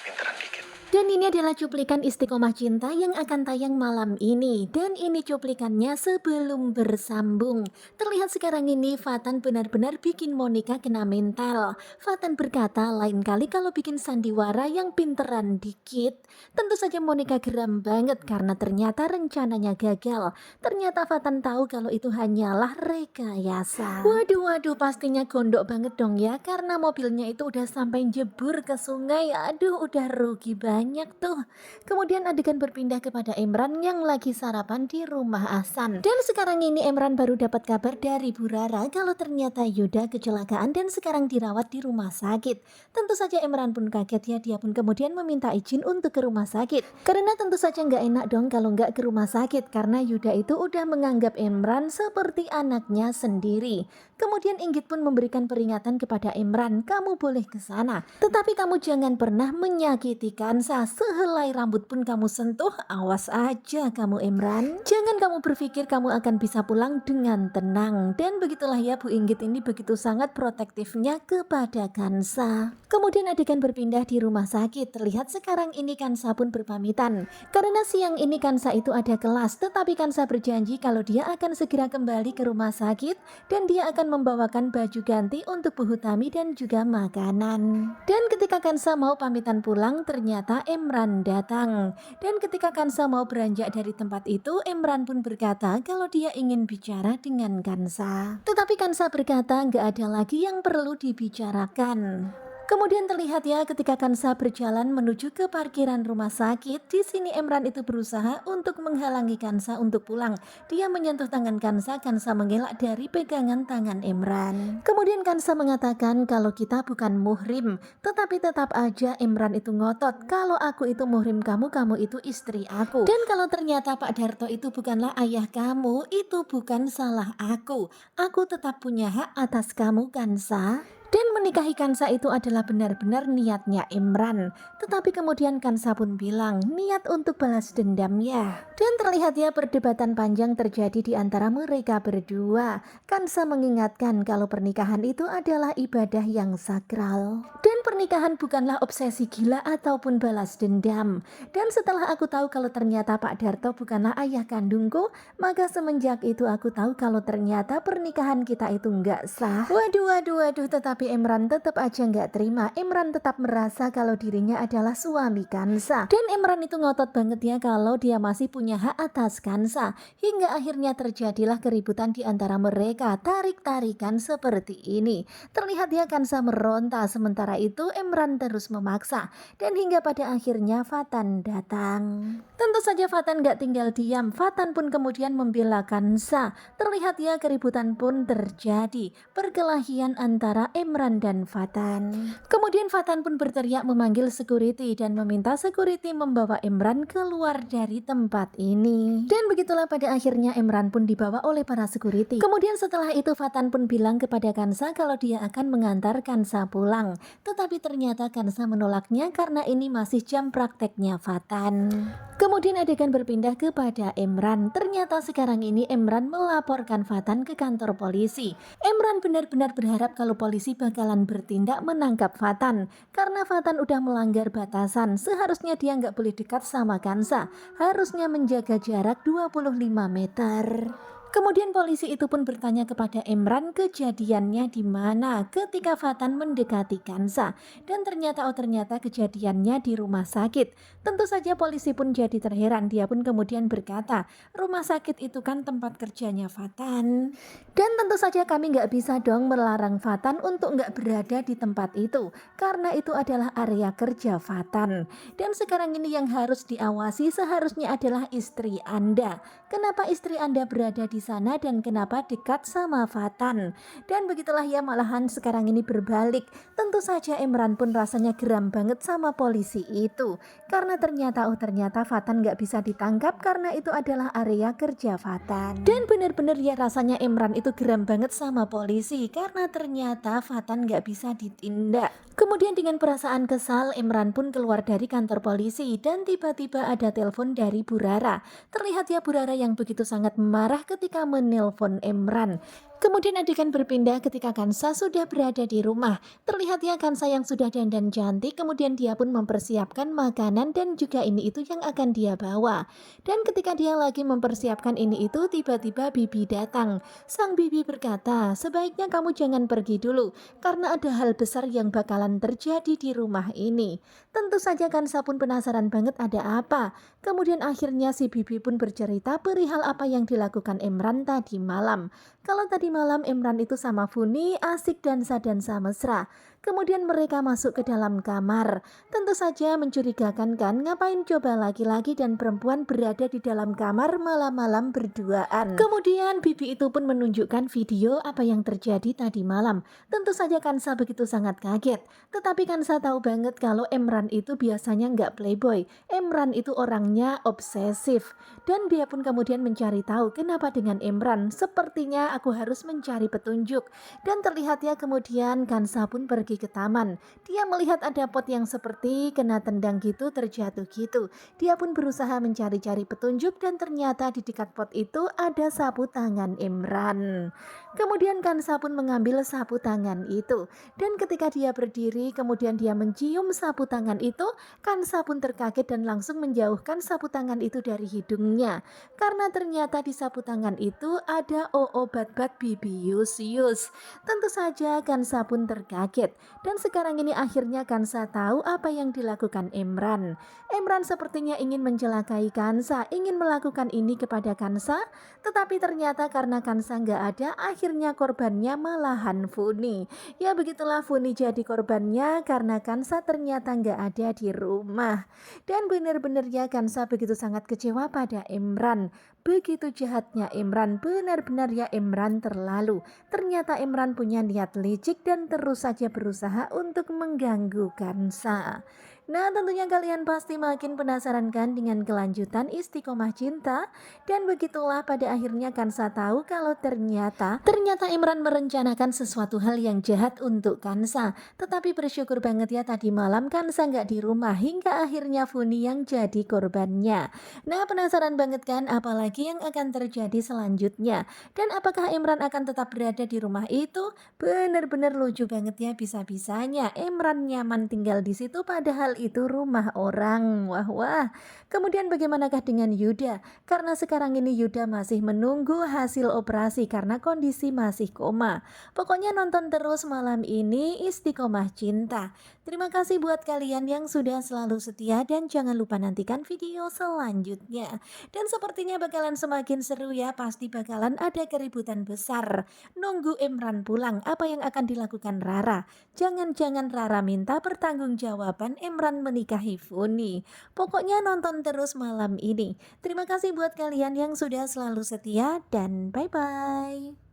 pinteran dikit. Dan ini adalah cuplikan Istiqomah Cinta yang akan tayang malam ini. Dan ini cuplikannya sebelum bersambung. Terlihat sekarang ini Fatan benar-benar bikin Monica kena mental. Fatan berkata lain kali kalau bikin sandiwara yang pinteran dikit. Tentu saja Monica geram banget karena ternyata rencananya gagal. Ternyata Fatan tahu kalau itu hanyalah rekayasa. Waduh, pastinya gondok banget dong ya. Karena mobilnya itu udah sampai jebur ke sungai. Aduh, udah rugi banyak tuh. Kemudian adegan berpindah kepada Emran yang lagi sarapan di rumah Ahsan. Dan sekarang ini Emran baru dapat kabar dari Bu Rara kalau ternyata Yuda kecelakaan dan sekarang dirawat di rumah sakit. Tentu saja Emran pun kaget ya, dia pun kemudian meminta izin untuk ke rumah sakit. Karena tentu saja nggak enak dong kalau nggak ke rumah sakit karena Yuda itu udah menganggap Emran seperti anaknya sendiri. Kemudian Inggit pun memberikan peringatan kepada Emran, kamu boleh ke sana, tetapi kamu jangan pernah menyakiti Kansa. Sehelai rambut pun kamu sentuh, awas aja kamu Emran. Jangan kamu berpikir kamu akan bisa pulang dengan tenang. Dan begitulah ya, Bu Inggit ini begitu sangat protektifnya kepada Kansa. Kemudian adegan berpindah di rumah sakit. Terlihat sekarang ini Kansa pun berpamitan. Karena siang ini Kansa itu ada kelas, tetapi Kansa berjanji kalau dia akan segera kembali ke rumah sakit dan dia akan membawakan baju ganti untuk Bu Hutami dan juga makanan. Dan ketika Kansa mau pamitan pulang, ternyata Emran datang. Dan ketika Kansa mau beranjak dari tempat itu, Emran pun berkata kalau dia ingin bicara dengan Kansa. Tetapi Kansa berkata nggak ada lagi yang perlu dibicarakan. Kemudian terlihat ya ketika Kansa berjalan menuju ke parkiran rumah sakit. Di sini Emran itu berusaha untuk menghalangi Kansa untuk pulang. Dia menyentuh tangan Kansa, Kansa mengelak dari pegangan tangan Emran. Kemudian Kansa mengatakan kalau kita bukan muhrim, tetapi tetap aja Emran itu ngotot kalau aku itu muhrim kamu, kamu itu istri aku. Dan kalau ternyata Pak Darto itu bukanlah ayah kamu, itu bukan salah aku. Aku tetap punya hak atas kamu Kansa. Dan menikahi Kansa itu adalah benar-benar niatnya Emran. Tetapi kemudian Kansa pun bilang niat untuk balas dendam ya. Dan terlihat ya perdebatan panjang terjadi di antara mereka berdua. Kansa mengingatkan kalau pernikahan itu adalah ibadah yang sakral. Dan pernikahan bukanlah obsesi gila ataupun balas dendam. Dan setelah aku tahu kalau ternyata Pak Darto bukanlah ayah kandungku, maka semenjak itu aku tahu kalau ternyata pernikahan kita itu enggak sah. Waduh, tetapi Emran tetap aja nggak terima. Emran tetap merasa kalau dirinya adalah suami Kansa. Dan Emran itu ngotot banget ya kalau dia masih punya hak atas Kansa. Hingga akhirnya terjadilah keributan di antara mereka, tarik-tarikan seperti ini. Terlihat ya Kansa meronta, sementara itu Emran terus memaksa. Dan hingga pada akhirnya Fatan datang. Tentu saja Fatan nggak tinggal diam. Fatan pun kemudian membela Kansa. Terlihat ya keributan pun terjadi. Perkelahian antara Emran dan Fatan. Kemudian Fatan pun berteriak memanggil security dan meminta security membawa Emran keluar dari tempat ini. Dan begitulah pada akhirnya Emran pun dibawa oleh para security. Kemudian setelah itu Fatan pun bilang kepada Kansa kalau dia akan mengantar Kansa pulang. Tetapi ternyata Kansa menolaknya karena ini masih jam prakteknya Fatan. Kemudian adegan berpindah kepada Emran. Ternyata sekarang ini Emran melaporkan Fatan ke kantor polisi. Emran benar-benar berharap kalau polisi bakalan bertindak menangkap Fatan. Karena Fatan udah melanggar batasan. Seharusnya dia nggak boleh dekat sama Kansa. Harusnya menjaga jarak 25 meter. Kemudian polisi itu pun bertanya kepada Emran kejadiannya di mana ketika Fatan mendekati Kansa. Dan ternyata kejadiannya di rumah sakit. Tentu saja polisi pun jadi terheran. Dia pun kemudian berkata, rumah sakit itu kan tempat kerjanya Fatan. Dan tentu saja kami nggak bisa dong melarang Fatan untuk nggak berada di tempat itu. Karena itu adalah area kerja Fatan. Dan sekarang ini yang harus diawasi seharusnya adalah istri Anda. Kenapa istri Anda berada di sana dan kenapa dekat sama Fatan? Dan begitulah ya malahan sekarang ini berbalik. Tentu saja Emran pun rasanya geram banget sama polisi itu. Karena ternyata Fatan nggak bisa ditangkap karena itu adalah area kerja Fatan. Dan benar-benar ya rasanya Emran itu geram banget sama polisi karena ternyata Fatan nggak bisa ditindak. Kemudian dengan perasaan kesal Emran pun keluar dari kantor polisi dan tiba-tiba ada telepon dari Bu Rara. Terlihat ya Bu Rara yang begitu sangat marah ketika menelpon Emran. Kemudian adegan berpindah ketika Kansa sudah berada di rumah. Terlihat ya Kansa yang sudah dandan cantik, kemudian dia pun mempersiapkan makanan dan juga ini itu yang akan dia bawa. Dan ketika dia lagi mempersiapkan ini itu, tiba-tiba Bibi datang. Sang Bibi berkata, sebaiknya kamu jangan pergi dulu, karena ada hal besar yang bakalan terjadi di rumah ini. Tentu saja Kansa pun penasaran banget ada apa. Kemudian akhirnya si Bibi pun bercerita perihal apa yang dilakukan Emran tadi malam. Kalau tadi malam Imran itu sama Funi asik dansa-dansa mesra. Kemudian mereka masuk ke dalam kamar. Tentu saja mencurigakan kan, ngapain coba laki-laki dan perempuan berada di dalam kamar malam-malam berduaan. Kemudian Bibi itu pun menunjukkan video apa yang terjadi tadi malam. Tentu saja Kansa begitu sangat kaget. Tetapi Kansa tahu banget kalau Emran itu biasanya nggak playboy. Emran itu orangnya obsesif. Dan dia pun kemudian mencari tahu kenapa dengan Emran. Sepertinya aku harus mencari petunjuk. Dan terlihat ya kemudian Kansa pun pergi ke taman. Dia melihat ada pot yang seperti kena tendang gitu, terjatuh gitu. Dia pun berusaha mencari-cari petunjuk dan ternyata di dekat pot itu ada sapu tangan Imran. Kemudian Kansa pun mengambil sapu tangan itu. Dan ketika dia berdiri kemudian dia mencium sapu tangan itu, Kansa pun terkaget dan langsung menjauhkan sapu tangan itu dari hidungnya. Karena ternyata di sapu tangan itu ada obat-obat Bibius. Tentu saja Kansa pun terkaget. Dan sekarang ini akhirnya Kansa tahu apa yang dilakukan Emran. Emran sepertinya ingin mencelakai Kansa, ingin melakukan ini kepada Kansa. Tetapi ternyata karena Kansa nggak ada, akhirnya korbannya malahan Funi. Ya begitulah Funi jadi korbannya karena Kansa ternyata nggak ada di rumah. Dan benar-benar ya Kansa begitu sangat kecewa pada Emran. Begitu jahatnya Emran, benar-benar ya Emran terlalu. Ternyata Emran punya niat licik dan terus saja berusaha untuk mengganggu Kansa. Nah tentunya kalian pasti makin penasaran kan dengan kelanjutan Istiqomah Cinta. Dan begitulah pada akhirnya Kansa tahu kalau ternyata Imran merencanakan sesuatu hal yang jahat untuk Kansa. Tetapi bersyukur banget ya tadi malam Kansa nggak di rumah hingga akhirnya Funi yang jadi korbannya. Nah penasaran banget kan apalagi yang akan terjadi selanjutnya. Dan apakah Imran akan tetap berada di rumah itu? Bener-bener lucu banget ya bisa-bisanya Imran nyaman tinggal di situ padahal itu rumah orang. Wah wah. Kemudian bagaimanakah dengan Yuda? Karena sekarang ini Yuda masih menunggu hasil operasi karena kondisi masih koma. Pokoknya nonton terus malam ini Istiqomah Cinta. Terima kasih buat kalian yang sudah selalu setia dan jangan lupa nantikan video selanjutnya. Dan sepertinya bakalan semakin seru ya, pasti bakalan ada keributan besar. Nunggu Imran pulang, apa yang akan dilakukan Rara? Jangan-jangan Rara minta pertanggungjawaban Imran menikahi Funi. Pokoknya nonton terus malam ini. Terima kasih buat kalian yang sudah selalu setia dan bye-bye.